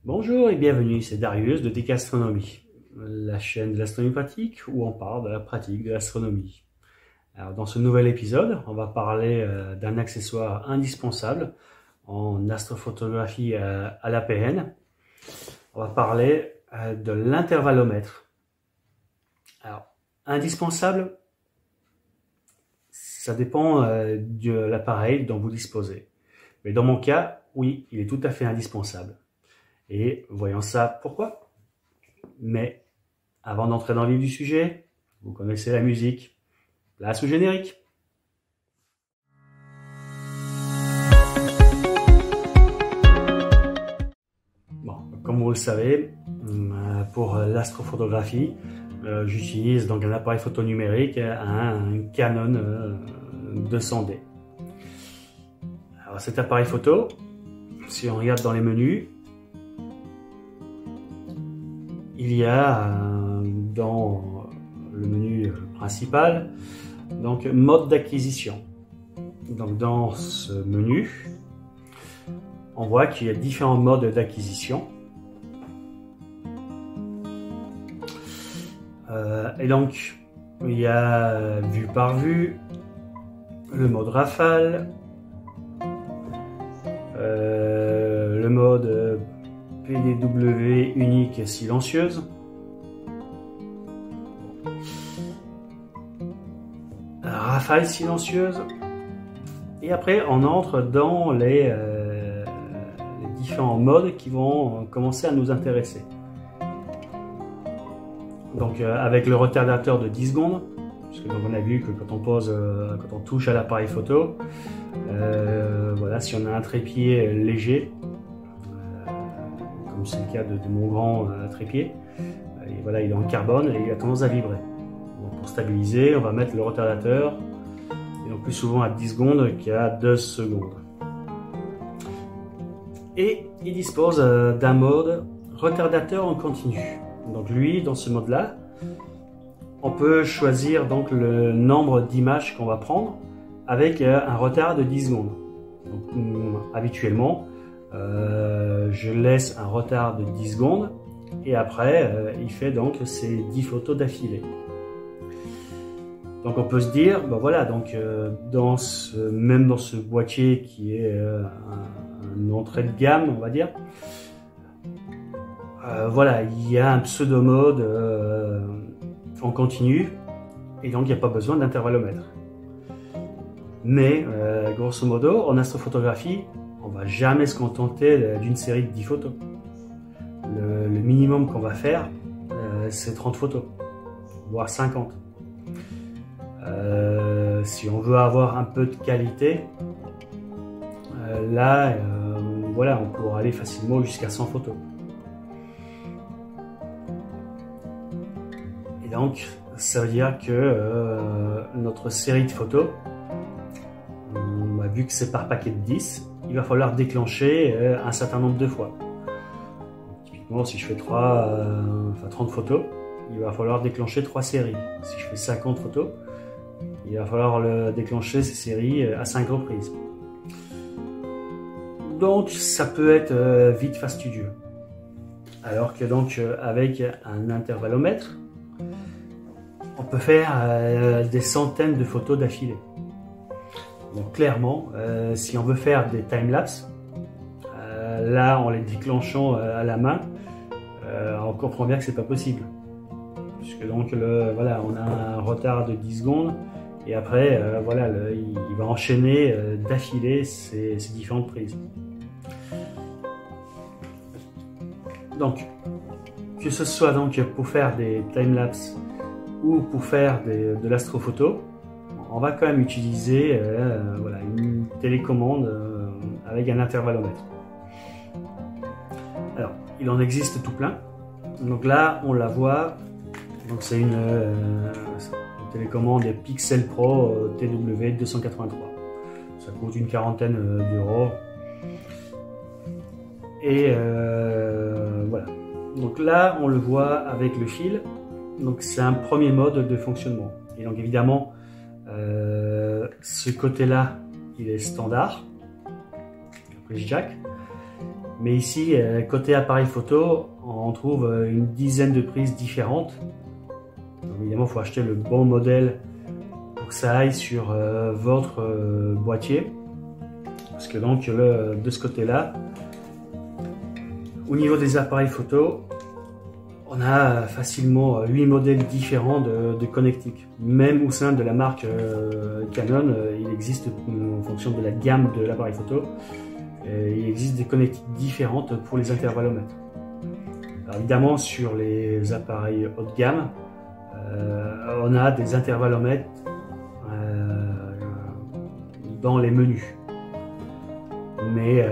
Bonjour et bienvenue, c'est Darius de Decastronomie, la chaîne de l'astronomie pratique où on parle de la pratique de l'astronomie. Alors dans ce nouvel épisode, on va parler d'un accessoire indispensable en astrophotographie à l'APN. On va parler de l'intervallomètre. Alors, indispensable, ça dépend de l'appareil dont vous disposez. Mais dans mon cas, oui, il est tout à fait indispensable. Et voyons ça pourquoi. Mais avant d'entrer dans le vif du sujet, vous connaissez la musique. Place au générique. Bon, comme vous le savez, pour l'astrophotographie, j'utilise donc un appareil photo numérique, un Canon 200D. Alors cet appareil photo, si on regarde dans les menus, il y a dans le menu principal donc mode d'acquisition. Donc dans ce menu, on voit qu'il y a différents modes d'acquisition. Et donc il y a vue par vue, le mode rafale, le mode PDW unique silencieuse, rafale silencieuse, et après on entre dans les différents modes qui vont commencer à nous intéresser. Donc avec le retardateur de 10 secondes, parce que donc on a vu que quand on touche à l'appareil photo, voilà, si on a un trépied léger, comme c'est le cas de mon grand trépied, et voilà, il est en carbone et il a tendance à vibrer. Donc pour stabiliser, on va mettre le retardateur, et donc plus souvent à 10 secondes qu'à 2 secondes. Et il dispose d'un mode retardateur en continu. Donc lui, dans ce mode-là, on peut choisir donc le nombre d'images qu'on va prendre avec un retard de 10 secondes. Donc, habituellement, je laisse un retard de 10 secondes et après, il fait donc ces 10 photos d'affilée. Donc on peut se dire, ben voilà, donc même dans ce boîtier qui est une entrée de gamme, on va dire, voilà, il y a un pseudo-mode en continu et donc il n'y a pas besoin d'intervallomètre. Mais grosso modo, en astrophotographie, on ne va jamais se contenter d'une série de 10 photos. Le minimum qu'on va faire, c'est 30 photos, voire 50. Si on veut avoir un peu de qualité, là, voilà, on pourra aller facilement jusqu'à 100 photos. Et donc, ça veut dire que notre série de photos, vu que c'est par paquet de 10, il va falloir déclencher un certain nombre de fois. Typiquement, si je fais 30 photos, il va falloir déclencher 3 séries. Si je fais 50 photos, il va falloir déclencher ces séries à 5 reprises. Donc ça peut être vite fastidieux. Alors que donc avec un intervallomètre, on peut faire des centaines de photos d'affilée. Donc clairement, si on veut faire des timelapses, là en les déclenchant à la main, on comprend bien que c'est pas possible. Puisque donc voilà, on a un retard de 10 secondes et après voilà, il va enchaîner d'affilée ces différentes prises. Donc que ce soit donc pour faire des timelapses ou pour faire de l'astrophoto, on va quand même utiliser voilà, une télécommande avec un intervallomètre. Alors, il en existe tout plein. Donc là, on la voit. Donc c'est une télécommande Pixel Pro TW283. Ça coûte une quarantaine d'euros. Et voilà. Donc là, on le voit avec le fil. Donc c'est un premier mode de fonctionnement. Et donc évidemment, ce côté-là, il est standard, prise jack. Mais ici, côté appareil photo, on trouve une dizaine de prises différentes. Donc, évidemment, il faut acheter le bon modèle pour que ça aille sur votre boîtier. Parce que donc, de ce côté-là, au niveau des appareils photo, on a facilement 8 modèles différents de connectiques. Même au sein de la marque Canon, il existe, en fonction de la gamme de l'appareil photo, il existe des connectiques différentes pour les intervallomètres. Alors évidemment, sur les appareils haut de gamme, on a des intervallomètres dans les menus. Mais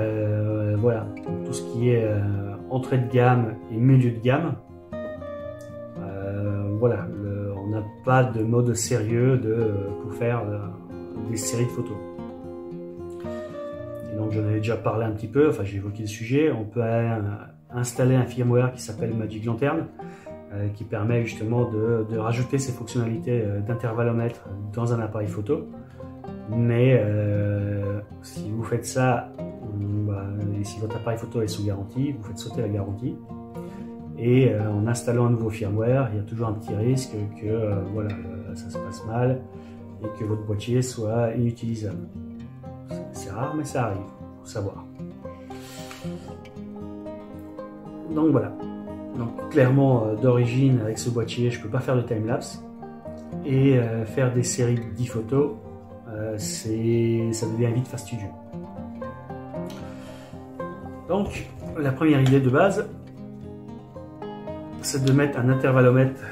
voilà, tout ce qui est entrée de gamme et milieu de gamme, voilà, on n'a pas de mode sérieux pour faire des séries de photos. Et donc j'en avais déjà parlé un petit peu, enfin j'ai évoqué le sujet. On peut installer un firmware qui s'appelle Magic Lantern, qui permet justement de rajouter ces fonctionnalités d'intervallomètre dans un appareil photo. Mais si vous faites ça, et si votre appareil photo est sous garantie, vous faites sauter la garantie. Et en installant un nouveau firmware, il y a toujours un petit risque que voilà, ça se passe mal et que votre boîtier soit inutilisable. C'est rare, mais ça arrive, il faut savoir. Donc voilà. Donc clairement, d'origine, avec ce boîtier, je ne peux pas faire de timelapse. Et faire des séries de 10 photos, ça devient vite fastidieux. Donc, la première idée de base, c'est de mettre un intervallomètre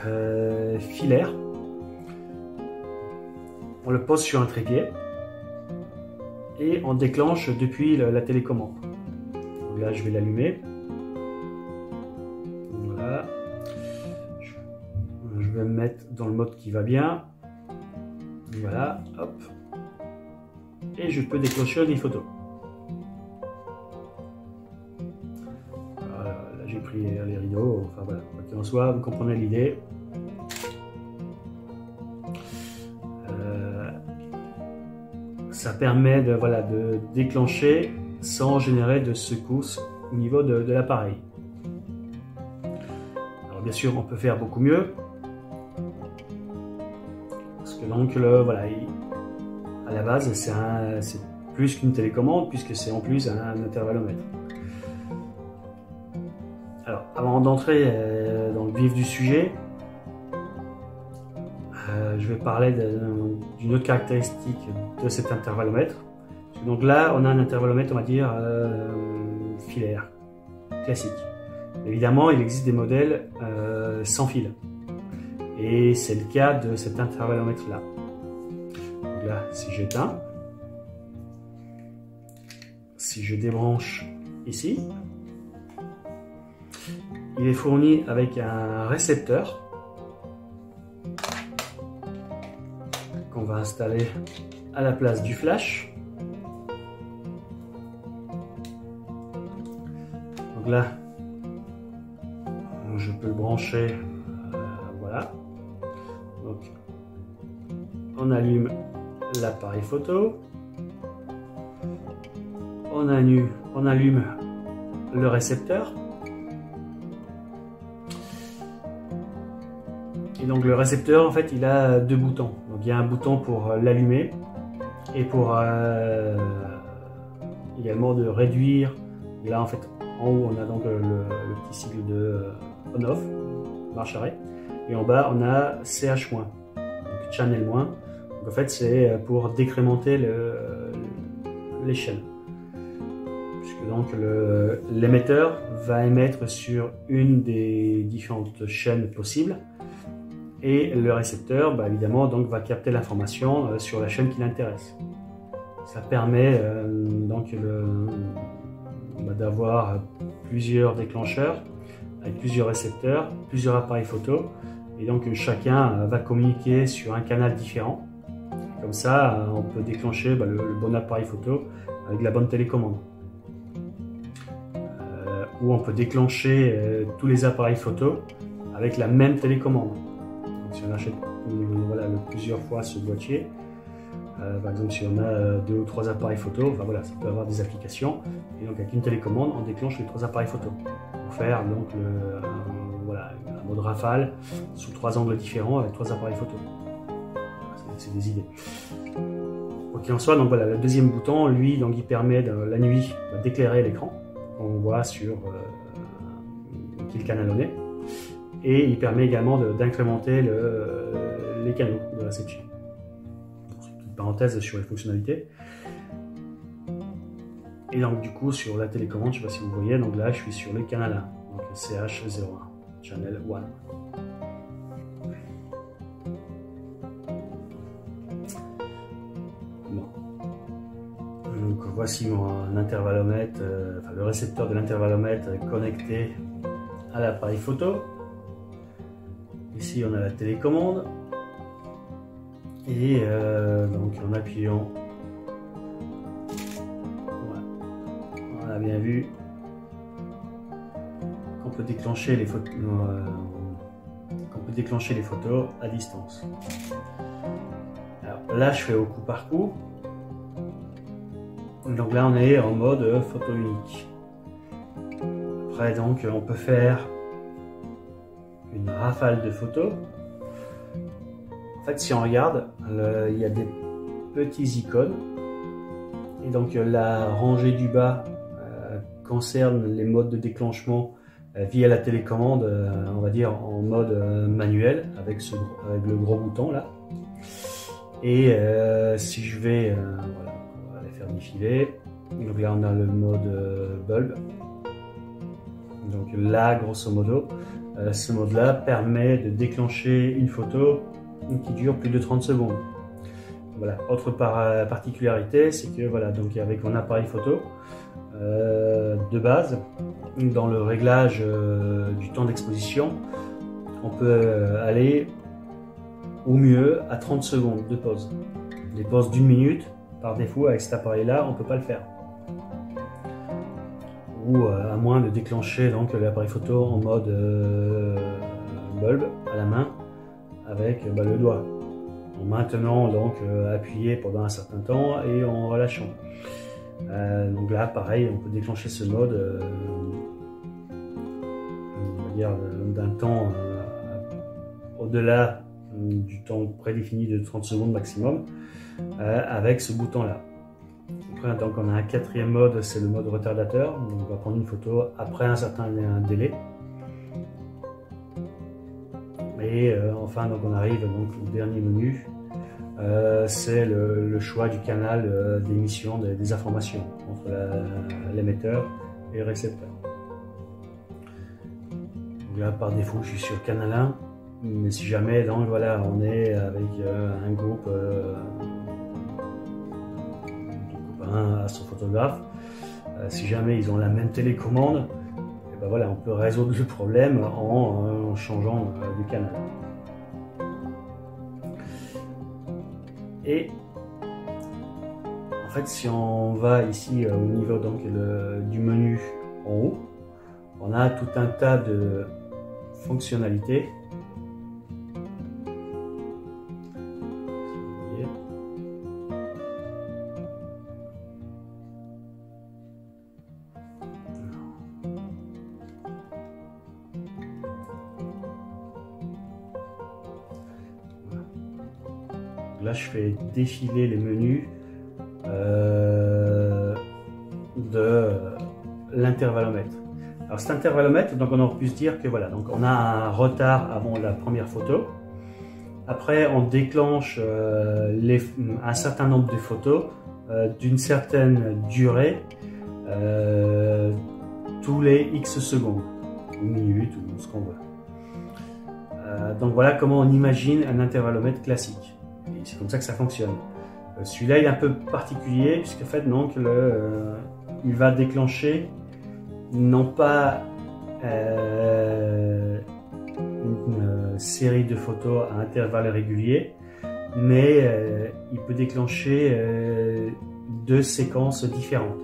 filaire. On le pose sur un trépied et on déclenche depuis la télécommande. Donc là, je vais l'allumer. Voilà. Je vais me mettre dans le mode qui va bien. Voilà, hop. Et je peux déclencher des photos. J'ai pris les rideaux, enfin voilà, quoi qu'il en soit, vous comprenez l'idée. Ça permet de déclencher sans générer de secousses au niveau de l'appareil. Alors bien sûr, on peut faire beaucoup mieux. Parce que donc, voilà, à la base, c'est plus qu'une télécommande, puisque c'est en plus un intervallomètre. Alors, avant d'entrer dans le vif du sujet, je vais parler d'une autre caractéristique de cet intervallomètre. Donc là, on a un intervallomètre, on va dire, filaire, classique. Évidemment, il existe des modèles sans fil. Et c'est le cas de cet intervallomètre-là. Donc là, si j'éteins, si je débranche ici, il est fourni avec un récepteur qu'on va installer à la place du flash. Donc là, je peux le brancher, voilà. Donc, on allume l'appareil photo, on allume le récepteur. Et donc le récepteur, en fait, il a deux boutons. Donc il y a un bouton pour l'allumer et pour également de réduire. Et là, en fait, en haut, on a donc le petit sigle de on-off, marche arrêt. Et en bas, on a CH-, donc channel-. Donc en fait, c'est pour décrémenter les chaînes. Puisque donc l'émetteur va émettre sur une des différentes chaînes possibles. Et le récepteur, évidemment, donc, va capter l'information sur la chaîne qui l'intéresse. Ça permet donc d'avoir plusieurs déclencheurs avec plusieurs récepteurs, plusieurs appareils photo, et donc chacun va communiquer sur un canal différent. Comme ça, on peut déclencher le bon appareil photo avec la bonne télécommande. Ou on peut déclencher tous les appareils photo avec la même télécommande. Donc, si on achète plusieurs fois ce boîtier, Par exemple, si on a 2 ou 3 appareils photo, enfin voilà, ça peut avoir des applications. Et donc avec une télécommande, on déclenche les 3 appareils photo pour faire donc voilà, un mode rafale sous 3 angles différents avec 3 appareils photo. C'est des idées. Ok, en soi, donc voilà, le deuxième bouton, lui, donc il permet la nuit d'éclairer l'écran. On voit sur quel canal on est. Et il permet également d'incrémenter les canaux de réception. C'est une petite parenthèse sur les fonctionnalités. Et donc du coup sur la télécommande, je ne sais pas si vous voyez, donc là je suis sur le canal 1, donc CH01, Channel 1. Bon. Donc voici mon intervallomètre, enfin, le récepteur de l'intervallomètre connecté à l'appareil photo. Ici on a la télécommande et donc en appuyant, voilà, on a bien vu qu'on peut déclencher les photos, à distance. Alors là je fais au coup par coup, donc là on est en mode photo unique. Après donc on peut faire une rafale de photos. En fait, si on regarde, il y a des petits icônes. Et donc, la rangée du bas concerne les modes de déclenchement via la télécommande, on va dire en mode manuel, avec le gros bouton là. Et si je vais, voilà, on va les faire défiler. Donc là, on a le mode bulb. Donc là, grosso modo, ce mode-là permet de déclencher une photo qui dure plus de 30 secondes. Voilà. Autre particularité, c'est que voilà, donc avec mon appareil photo de base, dans le réglage du temps d'exposition, on peut aller au mieux à 30 secondes de pause. Les pauses d'1 minute, par défaut, avec cet appareil-là, on ne peut pas le faire. Ou à moins de déclencher l'appareil photo en mode bulb à la main avec le doigt, en maintenant appuyé pendant un certain temps et en relâchant. Donc là pareil, on peut déclencher ce mode on va dire d'un temps au-delà du temps prédéfini de 30 secondes maximum avec ce bouton là. Après, donc on a un quatrième mode, c'est le mode retardateur. Donc on va prendre une photo après un certain délai. Et enfin, donc on arrive donc au dernier menu. C'est le choix du canal d'émission des informations entre l'émetteur et le récepteur. Donc là, par défaut, je suis sur canal 1. Mais si jamais, donc voilà, on est avec un groupe astrophotographe, si jamais ils ont la même télécommande, et ben voilà, on peut résoudre le problème en changeant de canal. Et en fait, si on va ici au niveau donc du menu en haut, on a tout un tas de fonctionnalités. Là, je fais défiler les menus de l'intervallomètre. Alors cet intervallomètre, donc on aurait pu se dire que voilà, donc on a un retard avant la première photo. Après, on déclenche un certain nombre de photos d'une certaine durée tous les X secondes, ou minutes, ou ce qu'on veut. Donc voilà comment on imagine un intervallomètre classique. C'est comme ça que ça fonctionne. Celui-là, il est un peu particulier, puisqu'en fait, donc, il va déclencher non pas une série de photos à intervalles réguliers, mais il peut déclencher 2 séquences différentes.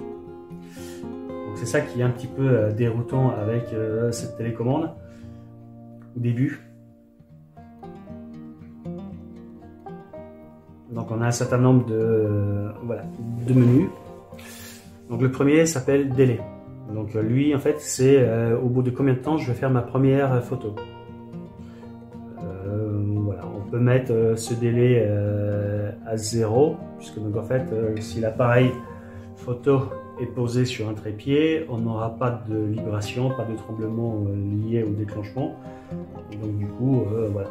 Donc c'est ça qui est un petit peu déroutant avec cette télécommande au début. Donc on a un certain nombre de menus. Donc le premier s'appelle délai. Donc lui en fait c'est au bout de combien de temps je vais faire ma première photo. Voilà, on peut mettre ce délai à 0, puisque donc en fait si l'appareil photo est posé sur un trépied, on n'aura pas de vibration, pas de tremblement lié au déclenchement. Et donc du coup voilà.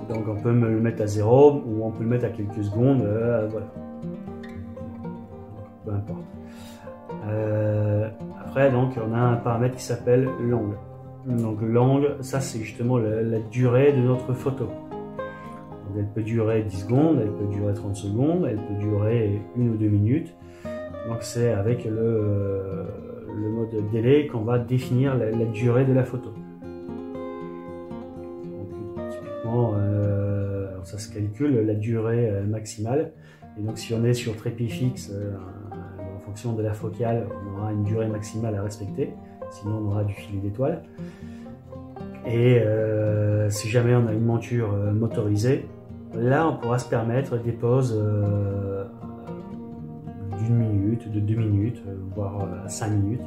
Donc on peut me le mettre à 0 ou on peut le mettre à quelques secondes, voilà. Peu importe. Après donc on a un paramètre qui s'appelle l'angle. Donc l'angle, ça c'est justement la durée de notre photo. Donc, elle peut durer 10 secondes, elle peut durer 30 secondes, elle peut durer 1 ou 2 minutes. Donc c'est avec le mode délai qu'on va définir la durée de la photo. Typiquement, ça se calcule la durée maximale. Et donc si on est sur trépied fixe, en fonction de la focale, on aura une durée maximale à respecter. Sinon on aura du filet d'étoile. Et si jamais on a une monture motorisée, là on pourra se permettre des pauses d'1 minute, de 2 minutes, voire 5 minutes.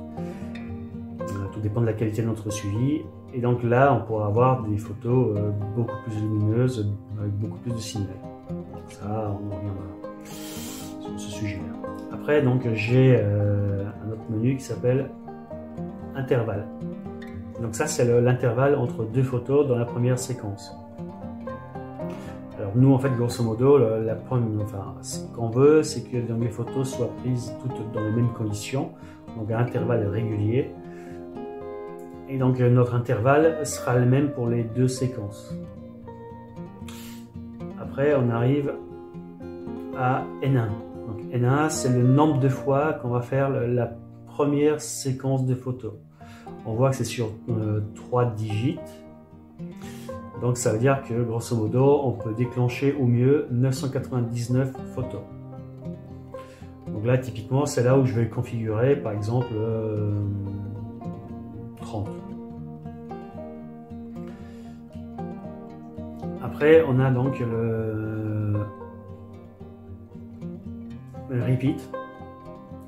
Tout dépend de la qualité de notre suivi. Et donc là, on pourra avoir des photos beaucoup plus lumineuses, avec beaucoup plus de signal. Ça, on en reviendra sur ce sujet-là. Après, donc j'ai un autre menu qui s'appelle intervalle. Donc ça, c'est l'intervalle entre deux photos dans la première séquence. Alors nous, en fait, grosso modo, ce qu'on veut, c'est que donc, les photos soient prises toutes dans les mêmes conditions, donc à intervalles réguliers. Et donc notre intervalle sera le même pour les deux séquences. Après, on arrive à N1. Donc N1, c'est le nombre de fois qu'on va faire la première séquence de photos. On voit que c'est sur 3 digits. Donc ça veut dire que grosso modo, on peut déclencher au mieux 999 photos. Donc là, typiquement, c'est là où je vais configurer, par exemple, 30. Après, on a donc le repeat.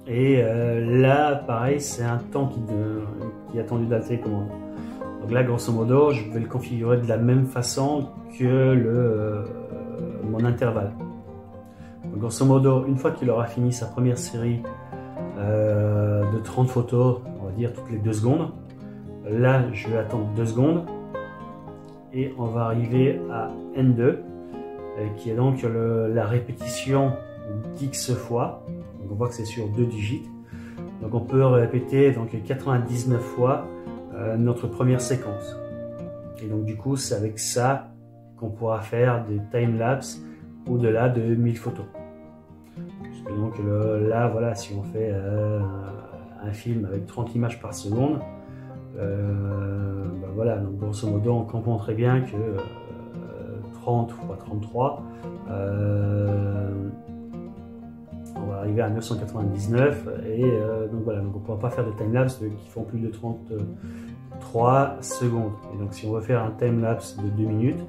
Et là, pareil, c'est un temps qui est attendu de la télécommande. Donc là, grosso modo, je vais le configurer de la même façon que mon intervalle. Donc, grosso modo, une fois qu'il aura fini sa première série de 30 photos, on va dire toutes les 2 secondes, là, je vais attendre 2 secondes et on va arriver à N2, qui est donc la répétition d'X fois. Donc on voit que c'est sur 2 digits. Donc on peut répéter donc 99 fois notre première séquence. Et donc du coup, c'est avec ça qu'on pourra faire des time-lapse au-delà de 1000 photos. Puisque donc là, voilà, si on fait un film avec 30 images par seconde, ben voilà, donc grosso modo, on comprend très bien que 30 x 33, on va arriver à 999 et donc voilà, donc on ne pourra pas faire de timelapse qui font plus de 33 secondes. Et donc si on veut faire un timelapse de 2 minutes,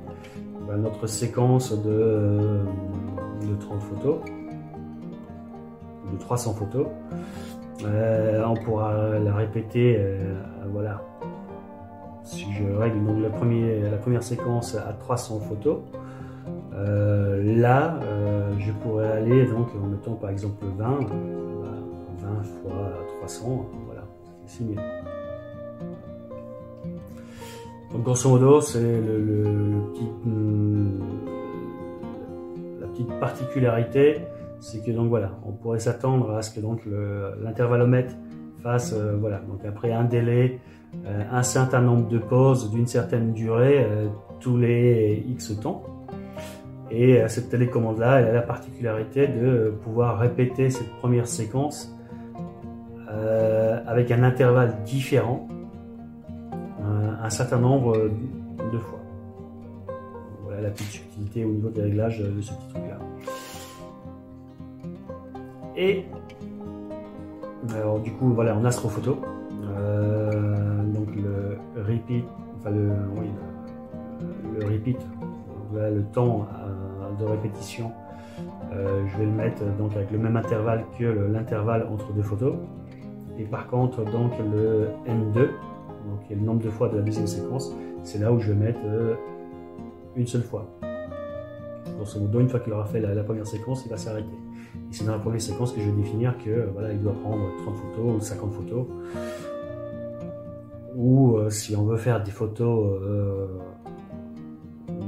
ben notre séquence de 30 photos, de 300 photos, on pourra la répéter, voilà. Si je règle donc la première séquence à 300 photos, là, je pourrais aller donc en mettant par exemple 20 fois 300, voilà, c'est 6000. Donc grosso modo, c'est la petite particularité, c'est que donc voilà, on pourrait s'attendre à ce que donc l'intervallomètre fasse voilà, donc après un délai, un certain nombre de pauses d'une certaine durée tous les X temps. Et cette télécommande là, elle a la particularité de pouvoir répéter cette première séquence avec un intervalle différent un certain nombre de fois. Voilà la petite subtilité au niveau des réglages de ce petit truc là. Et alors du coup voilà, en astrophoto, donc le repeat, enfin le repeat, Voilà, le temps de répétition, je vais le mettre donc avec le même intervalle que l'intervalle entre deux photos. Et par contre, donc le N2, donc le nombre de fois de la deuxième séquence, c'est là où je vais mettre une seule fois. Grosso modo, une fois qu'il aura fait la première séquence, il va s'arrêter. Et c'est dans la première séquence que je vais définir que voilà, il doit prendre 30 photos ou 50 photos. Ou si on veut faire des photos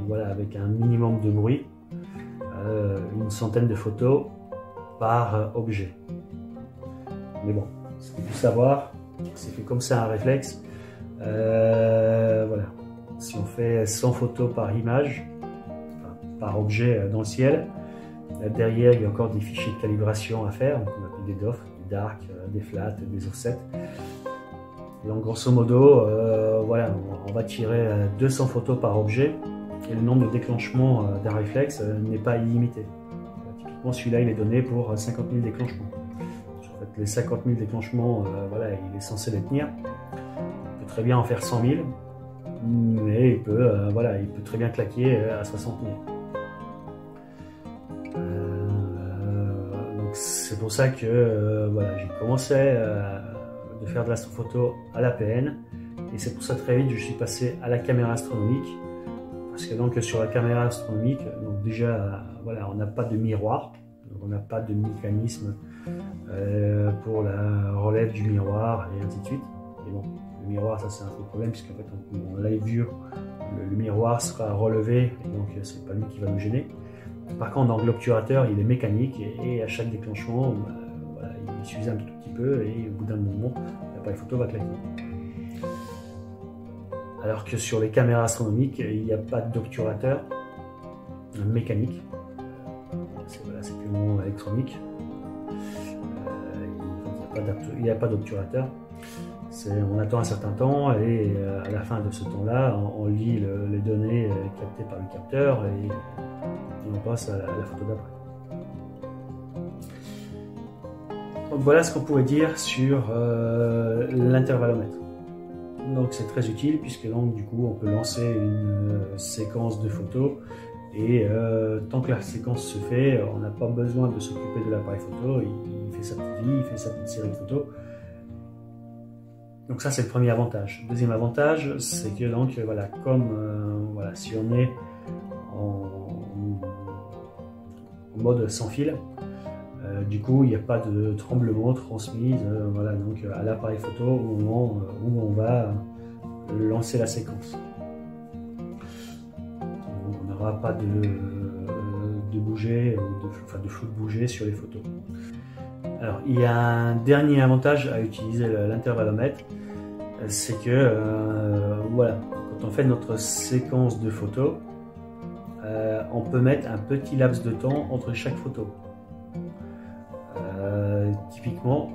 voilà, avec un minimum de bruit, une centaine de photos par objet. Mais bon, ce qu'il faut savoir, c'est que comme c'est un réflexe, voilà, si on fait 100 photos par image, enfin, par objet dans le ciel, derrière il y a encore des fichiers de calibration à faire, donc on appelle des DOF, des dark, des flats, des offsets. Donc grosso modo, voilà, on va tirer 200 photos par objet et le nombre de déclenchements d'un réflexe n'est pas illimité. Typiquement celui-là il est donné pour 50 000 déclenchements. En fait, les 50 000 déclenchements, voilà, il est censé les tenir. Il peut très bien en faire 100 000, mais voilà, il peut très bien claquer à 60 000. Donc c'est pour ça que voilà, j'ai commencé de faire de l'astrophoto à l'APN, et c'est pour ça très vite je suis passé à la caméra astronomique, parce que donc sur la caméra astronomique, donc déjà voilà, on n'a pas de miroir, donc on n'a pas de mécanisme pour la relève du miroir et ainsi de suite. Et bon, le miroir, ça c'est un faux problème, puisqu'en fait en live view le miroir sera relevé, et donc c'est pas lui qui va nous gêner. Par contre dans l'obturateur il est mécanique, et à chaque déclenchement voilà, il suffit un tout petit peu, et au bout d'un moment l'appareil photo va claquer. Alors que sur les caméras astronomiques il n'y a pas d'obturateur mécanique, c'est purement électronique. Il n'y a pas d'obturateur. On attend un certain temps, et à la fin de ce temps-là, on lit les données captées par le capteur, et on passe à la photo d'après. Donc voilà ce qu'on pourrait dire sur l'intervallomètre. Donc c'est très utile, puisque donc du coup on peut lancer une séquence de photos, et tant que la séquence se fait, on n'a pas besoin de s'occuper de l'appareil photo, il fait sa petite vie, il fait sa petite série de photos. Donc ça c'est le premier avantage. Deuxième avantage, c'est que donc voilà, comme voilà, si on est en mode sans fil, du coup il n'y a pas de tremblement transmis voilà, donc à l'appareil photo au moment où on va lancer la séquence. Donc on n'aura pas de bouger, de flou de bouger sur les photos. Alors il y a un dernier avantage à utiliser l'intervallomètre, c'est que voilà, quand on fait notre séquence de photos, on peut mettre un petit laps de temps entre chaque photo. Typiquement,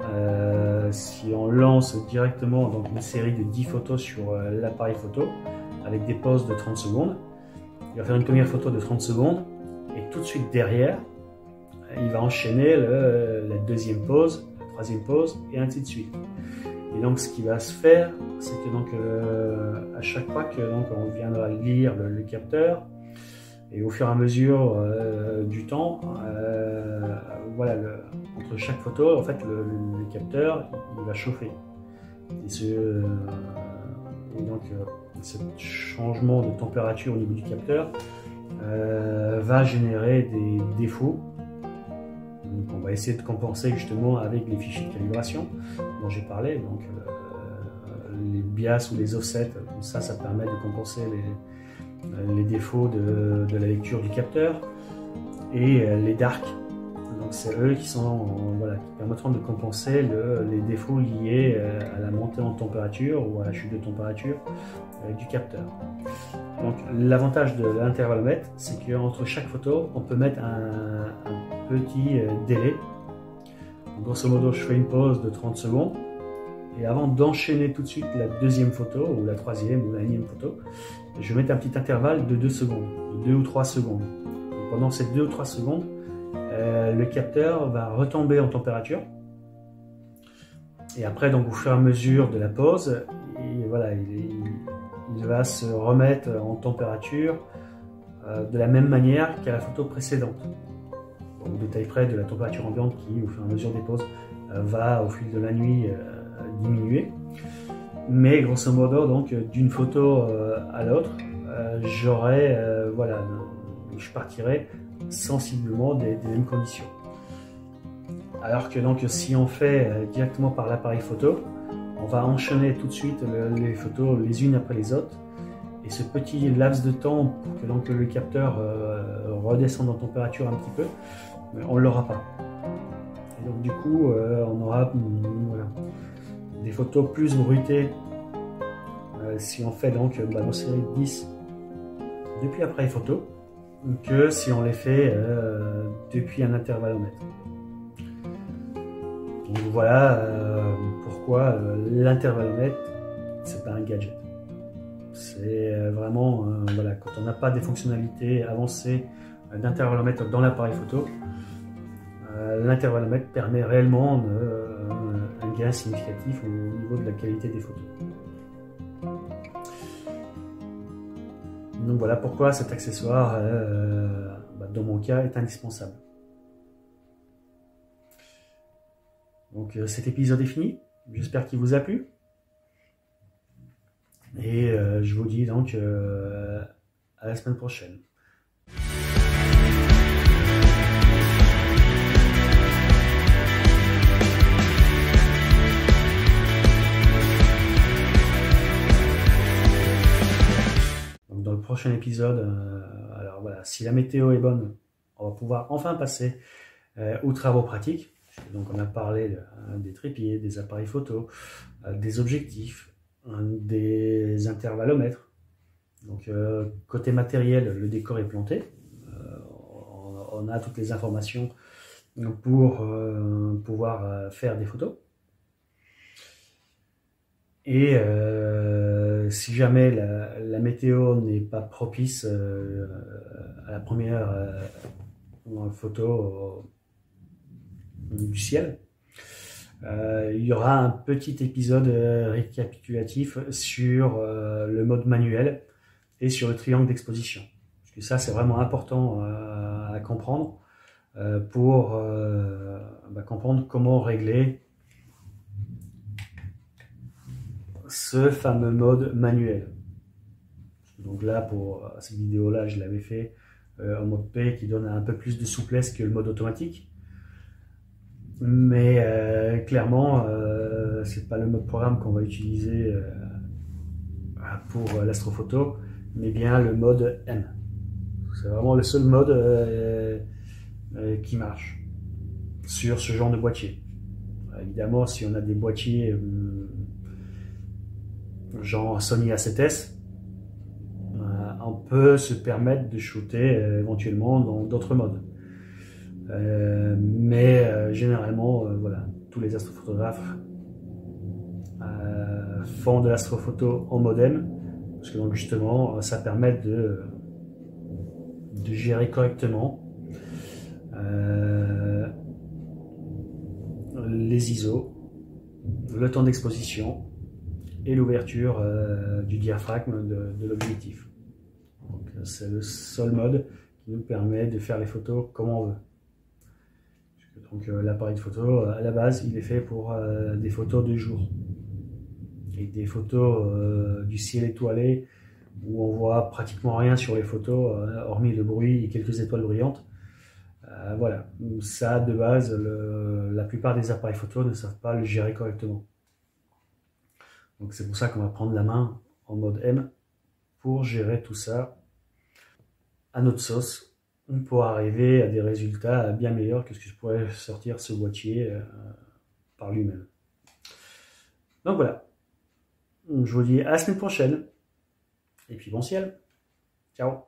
si on lance directement donc une série de 10 photos sur l'appareil photo avec des pauses de 30 secondes, il va faire une première photo de 30 secondes, et tout de suite derrière il va enchaîner la deuxième pause, la troisième pause, et ainsi de suite. Et donc ce qui va se faire, c'est que donc à chaque fois que donc on viendra lire le capteur, et au fur et à mesure du temps, voilà, entre chaque photo, en fait le capteur il va chauffer. Et donc ce changement de température au niveau du capteur va générer des défauts. Donc on va essayer de compenser justement avec les fichiers de calibration dont j'ai parlé, donc les bias ou les offsets, ça permet de compenser les défauts de la lecture du capteur, et les darks, donc c'est eux qui voilà, qui permettront de compenser les défauts liés à la montée en température ou à la chute de température du capteur. Donc l'avantage de l'intervallomètre, c'est qu'entre chaque photo on peut mettre un petit délai. Donc, grosso modo je fais une pause de 30 secondes, et avant d'enchaîner tout de suite la deuxième photo, ou la troisième ou la énième photo, je vais mettre un petit intervalle de 2 secondes, de 2 ou 3 secondes. Et pendant ces 2 ou 3 secondes, le capteur va retomber en température, et après donc au fur et à mesure de la pause, et voilà, il va se remettre en température de la même manière qu'à la photo précédente. Au détail près de la température ambiante qui, au fur et à mesure des pauses, va au fil de la nuit diminuer. Mais grosso modo, donc d'une photo à l'autre, voilà, je partirai sensiblement des mêmes conditions. Alors que donc si on fait directement par l'appareil photo, on va enchaîner tout de suite les photos les unes après les autres. Et ce petit laps de temps pour que donc, le capteur redescende en température un petit peu, on ne l'aura pas. Et donc du coup, on aura voilà, des photos plus bruitées si on fait donc nos séries de 10 depuis l'appareil photo que si on les fait depuis un intervalomètre. Donc voilà pourquoi l'intervalomètre, c'est pas un gadget. C'est vraiment, voilà, quand on n'a pas des fonctionnalités avancées d'intervalomètre dans l'appareil photo, l'intervalomètre permet réellement un gain significatif au niveau de la qualité des photos. Donc voilà pourquoi cet accessoire, dans mon cas, est indispensable. Donc cet épisode est fini, j'espère qu'il vous a plu. Et je vous dis donc à la semaine prochaine. Donc dans le prochain épisode, alors voilà, si la météo est bonne, on va pouvoir enfin passer aux travaux pratiques. Donc on a parlé des trépieds, des appareils photo, des objectifs, des intervalomètres. Donc côté matériel, le décor est planté. On a toutes les informations pour pouvoir faire des photos. Et si jamais la météo n'est pas propice à la première photo du ciel, il y aura un petit épisode récapitulatif sur le mode manuel et sur le triangle d'exposition. Parce que ça, c'est vraiment important à comprendre pour comprendre comment régler ce fameux mode manuel. Donc là, pour cette vidéo-là, je l'avais fait en mode P qui donne un peu plus de souplesse que le mode automatique. Mais clairement, c'est pas le mode programme qu'on va utiliser pour l'astrophoto, mais bien le mode M. C'est vraiment le seul mode qui marche sur ce genre de boîtier. Évidemment, si on a des boîtiers genre Sony A7S, on peut se permettre de shooter éventuellement dans d'autres modes. Mais généralement, voilà, tous les astrophotographes font de l'astrophoto en mode M, parce que donc justement, ça permet de gérer correctement les ISO, le temps d'exposition et l'ouverture du diaphragme de l'objectif. C'est le seul mode qui nous permet de faire les photos comme on veut. Donc l'appareil de photo, à la base, il est fait pour des photos de jour. Et des photos du ciel étoilé, où on voit pratiquement rien sur les photos, hormis le bruit et quelques étoiles brillantes. Voilà, ça de base, la plupart des appareils photo ne savent pas le gérer correctement. Donc c'est pour ça qu'on va prendre la main en mode M pour gérer tout ça à notre sauce, pour arriver à des résultats bien meilleurs que ce que je pourrais sortir ce boîtier par lui-même. Donc voilà, je vous dis à la semaine prochaine, et puis bon ciel, ciao.